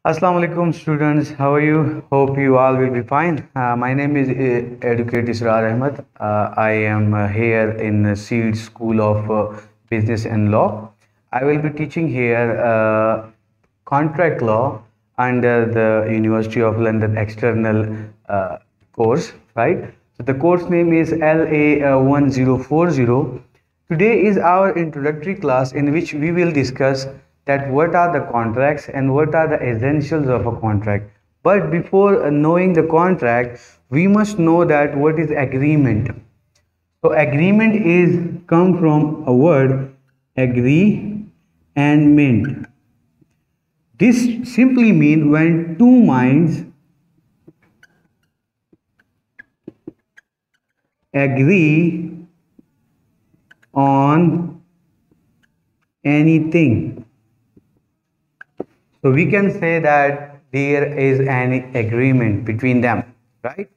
Assalamu alaikum students, how are you? Hope you all will be fine. My name is Educate Israr Ahmed. I am here in the Seed School of Business and Law. I will be teaching here contract law under the University of London external course, right? So the course name is LA 1040. Today is our introductory class in which we will discuss that what are the contracts and what are the essentials of a contract. But before knowing the contract, we must know that what is agreement. So agreement is come from a word agree and mint. This simply means when two minds agree on anything. So we can say that there is an agreement between them, right?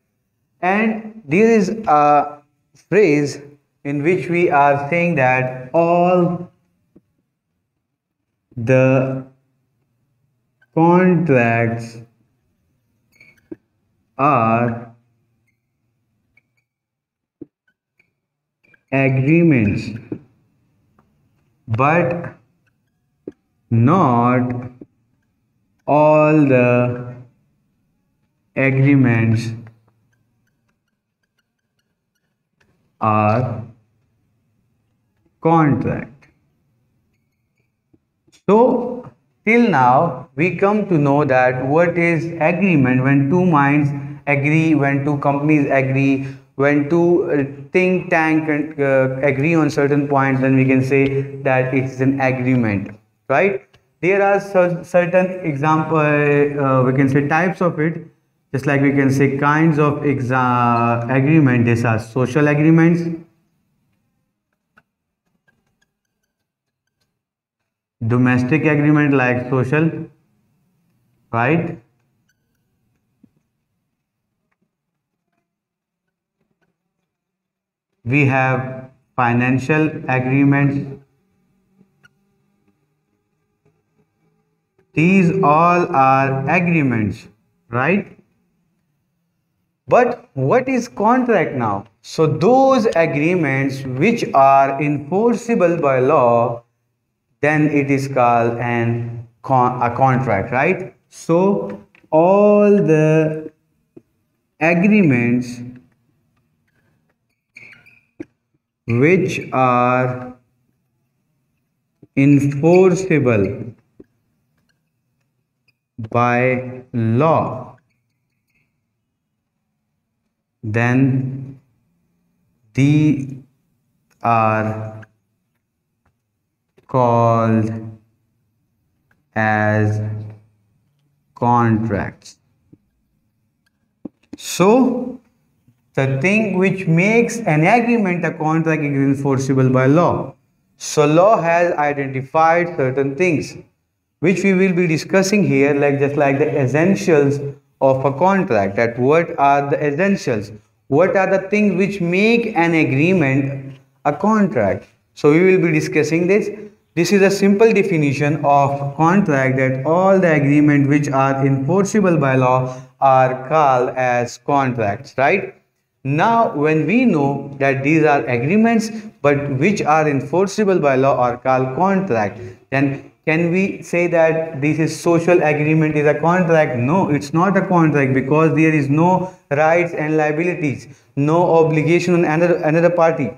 And there is a phrase in which we are saying that all the contracts are agreements, but not all the agreements are contract. So till now we come to know that what is agreement when two minds agree, when two companies agree, when two think tank agree on certain points, then we can say that it's an agreement, right? There are certain example, we can say types of it, just like we can say kinds of agreement. These are social agreements, domestic agreement like social, right? We have financial agreements. These all are agreements, right? But what is contract now? So those agreements which are enforceable by law, then it is called a contract, right? So all the agreements which are enforceable by law, then these are called as contracts. So the thing which makes an agreement a contract is enforceable by law. So law has identified certain things which we will be discussing here, like just like the essentials of a contract. That what are the essentials? What are the things which make an agreement a contract? So we will be discussing this. This is a simple definition of contract, that all the agreements which are enforceable by law are called as contracts, right? Now, when we know that these are agreements but which are enforceable by law are called contract, then can we say that this is social agreement is a contract? No, it's not a contract, because there is no rights and liabilities, no obligation on another party.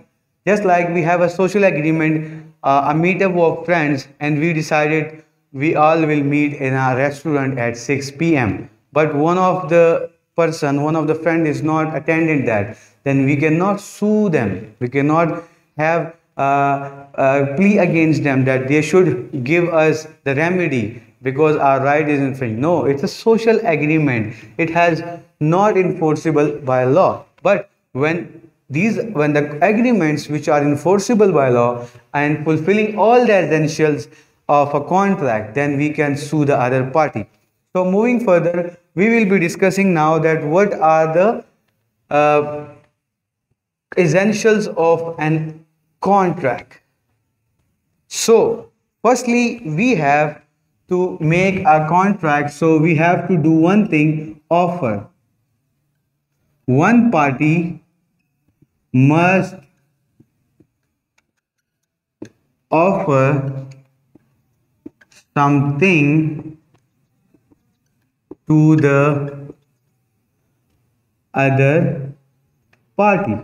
Just like we have a social agreement, a meetup of friends, and we decided we all will meet in a restaurant at 6 p.m. But one of the friend is not attended that, then we cannot sue them. We cannot have plea against them that they should give us the remedy because our right is infringed. No, it's a social agreement. It has not enforceable by law. But when the agreements which are enforceable by law and fulfilling all the essentials of a contract, then we can sue the other party. So moving further, we will be discussing now that what are the essentials of an contract. So firstly, we have to make a contract, so we have to do one thing: offer. One party must offer something to the other party.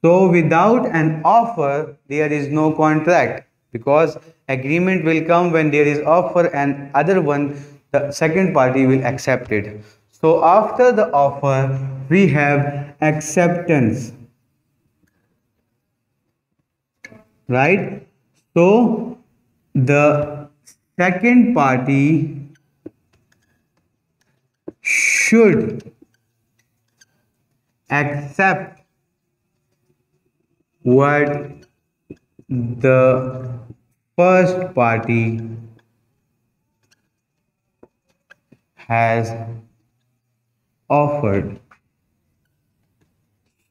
So without an offer, there is no contract, because agreement will come when there is offer, and other one, the second party, will accept it. So after the offer, we have acceptance, right? So the second party should accept what the first party has offered.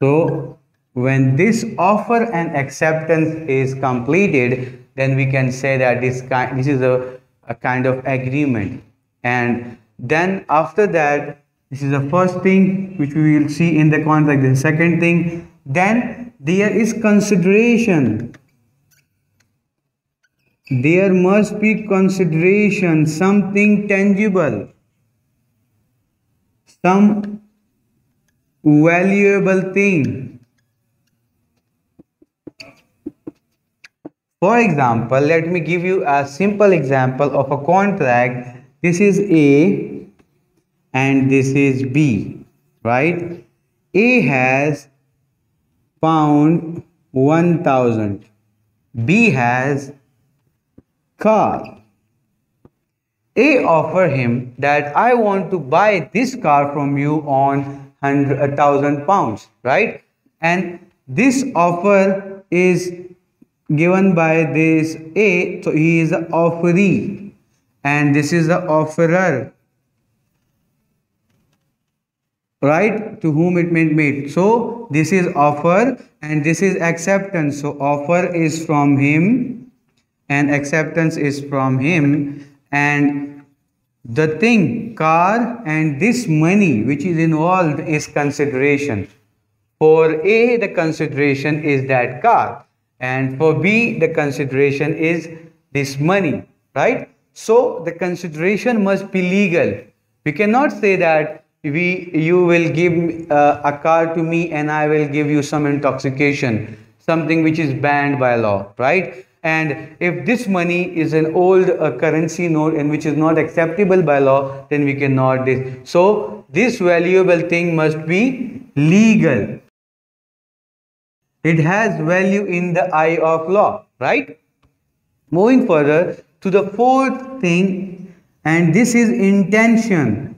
So when this offer and acceptance is completed, then we can say that this is a kind of agreement. And then after that, this is the first thing which we will see in the contract. The second thing, then there is consideration. There must be consideration, something tangible, some valuable thing. For example, let me give you a simple example of a contract. This is A and this is B, right? A has found 1,000. B has car. A offer him that I want to buy this car from you on 1,000 pounds, right? And this offer is given by this A, so he is the offeree and this is the offerer, right, to whom it may be made. So this is offer and this is acceptance. So offer is from him and acceptance is from him, and the thing, car, and this money which is involved is consideration. For A, the consideration is that car, and for B, the consideration is this money, right? So the consideration must be legal. We cannot say that you will give a car to me and I will give you some intoxication, something which is banned by law, right? And if this money is an old currency note and which is not acceptable by law, then we cannot do this. So this valuable thing must be legal. It has value in the eye of law, right? Moving further to the fourth thing, and this is intention.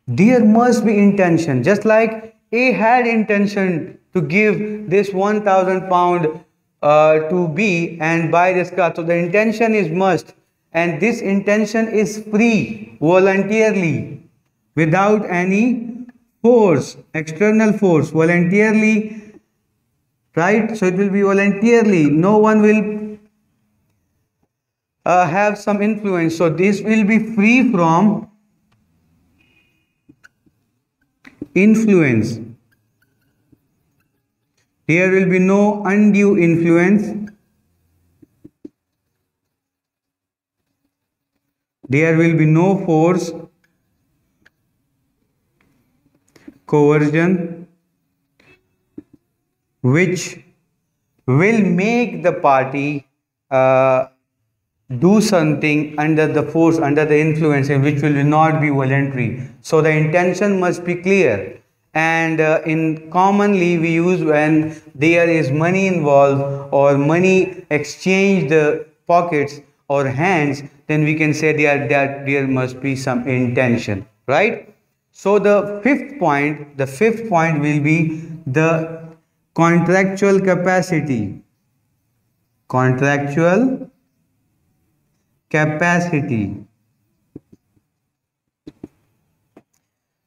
There must be intention. Just like A had intention to give this 1,000 pound to B and buy this car. So the intention is must, and this intention is free, voluntarily, without any force, external force, voluntarily, right? So it will be voluntarily. No one will have some influence. So this will be free from influence. There will be no undue influence. There will be no force, coercion, which will make the party do something under the force, under the influence, and which will not be voluntary. So the intention must be clear. And in commonly we use when there is money involved or money exchange the pockets or hands, then we can say that there must be some intention, right? So the fifth point will be the contractual capacity. Contractual capacity.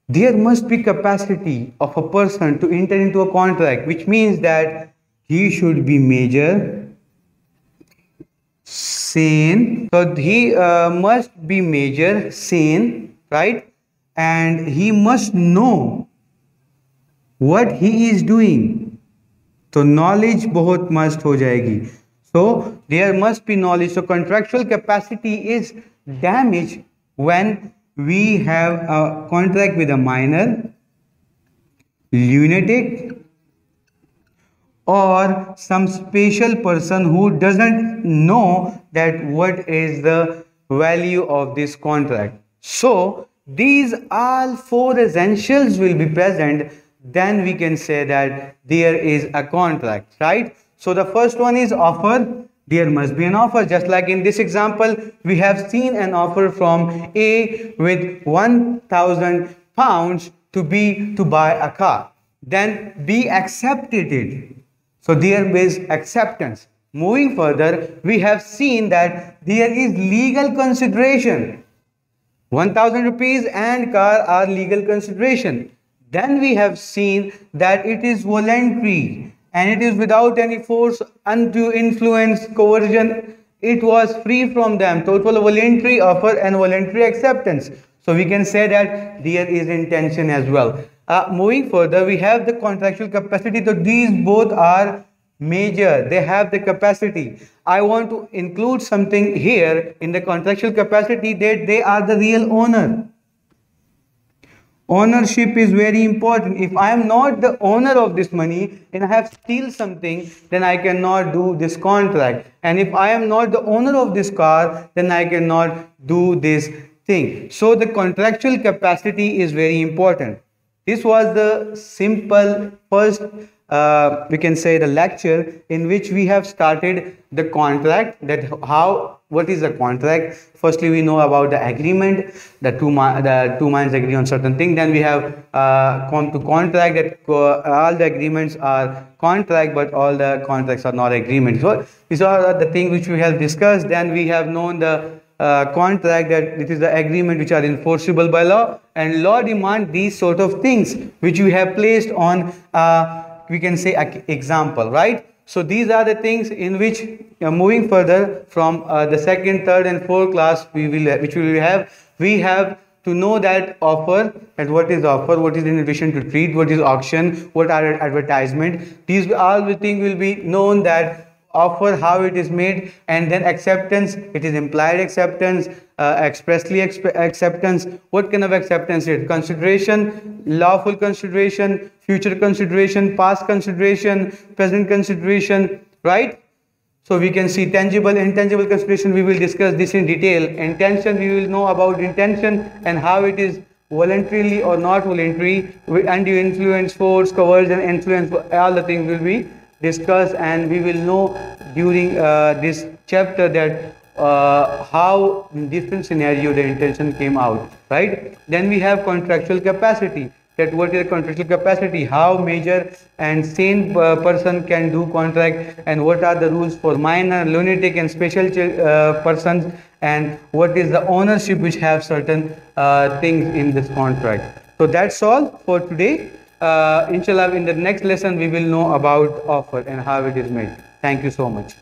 There must be capacity of a person to enter into a contract, which means that he should be major, sane. So he must be major, sane, right? And he must know what he is doing. So knowledge बहुत must हो जाएगी. So there must be knowledge. So contractual capacity is damaged when we have a contract with a minor, lunatic, or some special person who doesn't know that what is the value of this contract. So these all four essentials will be present, then we can say that there is a contract, right? So the first one is offer. There must be an offer. Just like in this example, we have seen an offer from A with 1,000 pounds to B to buy a car. Then B accepted it. So there is acceptance. Moving further, we have seen that there is legal consideration. 1,000 rupees and car are legal consideration. Then we have seen that it is voluntary and it is without any force, undue influence, coercion. It was free from them. Total voluntary offer and voluntary acceptance. So we can say that there is intention as well. Moving further, we have the contractual capacity. So these both are major. They have the capacity. I want to include something here in the contractual capacity, that they are the real owner. Ownership is very important. If I am not the owner of this money and I have steal something, then I cannot do this contract. And if I am not the owner of this car, then I cannot do this thing. So the contractual capacity is very important. This was the simple first, we can say, the lecture in which we have started the contract, that what is a contract. Firstly, we know about the agreement, the two minds agree on certain thing. Then we have come to contract, that all the agreements are contract, but all the contracts are not agreements. So these are the things which we have discussed. Then we have known the contract, that it is the agreement which are enforceable by law, and law demand these sort of things which we have placed on we can say example, right? So these are the things in which moving further from the second, third and fourth class we have to know that offer, and what is offer, what is invitation to treat, what is auction, what are advertisement. These all the things will be known, that offer, how it is made, and then acceptance, it is implied acceptance, expressly acceptance. What kind of acceptance is it? Consideration, lawful consideration, future consideration, past consideration, present consideration, right? So we can see tangible, intangible consideration. We will discuss this in detail. Intention, we will know about intention and how it is voluntarily or not voluntary, undue influence, force, coercion, influence, all the things will be discussed, and we will know during this chapter that how in different scenario the intention came out, right? Then we have contractual capacity, that what is contractual capacity, how major and sane person can do contract, and what are the rules for minor, lunatic and special persons, and what is the ownership which have certain things in this contract. So that's all for today. Inshallah, in the next lesson we will know about offer and how it is made. Thank you so much.